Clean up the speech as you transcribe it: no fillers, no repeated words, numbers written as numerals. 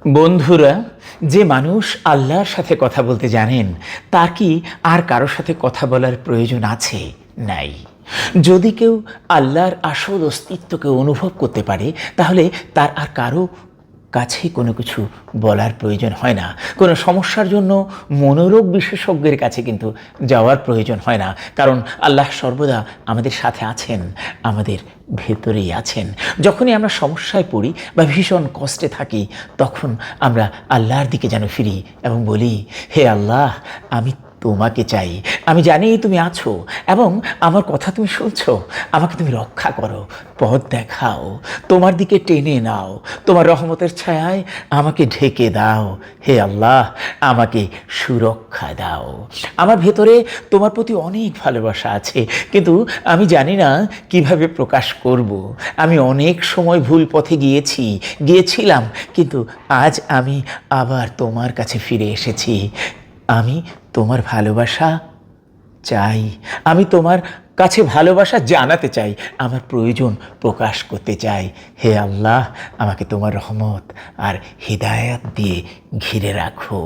বন্ধুরা, যে মানুষ আল্লাহর সাথে কথা বলতে জানেন তার কি আর কারোর সাথে কথা বলার প্রয়োজন আছে? নাই। যদি কেউ আল্লাহর আসল অস্তিত্বকে অনুভব করতে পারে তাহলে তার আর কারো কাছে কোনো কিছু বলার প্রয়োজন হয় না। কোনো সমস্যার জন্য মনোরোগ বিশেষজ্ঞের কাছে কিন্তু যাওয়ার প্রয়োজন হয় না, কারণ আল্লাহ সর্বদা আমাদের সাথে আছেন, আমাদের ভেতরেই আছেন। যখনই আমরা সমস্যায় পড়ি বা ভীষণ কষ্টে থাকি তখন আমরা আল্লাহর দিকে যেন ফিরি এবং বলি, হে আল্লাহ, আমি তোমাকে চাই। আমি জানি তুমি আছো এবং আমার কথা তুমি শুনছো। আমাকে তুমি রক্ষা করো, পথ দেখাও, তোমার দিকে টেনে নাও, তোমার রহমতের ছায়ায় আমাকে ঢেকে দাও। হে আল্লাহ, আমাকে সুরক্ষা দাও। আমার ভেতরে তোমার প্রতি অনেক ভালোবাসা আছে, কিন্তু আমি জানি না কিভাবে প্রকাশ করব। আমি অনেক সময় ভুল পথে গিয়েছিলাম, কিন্তু আজ আমি আবার তোমার কাছে ফিরে এসেছি। আমি তোমার ভালোবাসা চাই, আমি তোমার কাছে ভালোবাসা জানাতে চাই, আমার প্রয়োজন প্রকাশ করতে চাই। হে আল্লাহ, আমাকে তোমার রহমত আর হিদায়াত দিয়ে ঘিরে রাখো।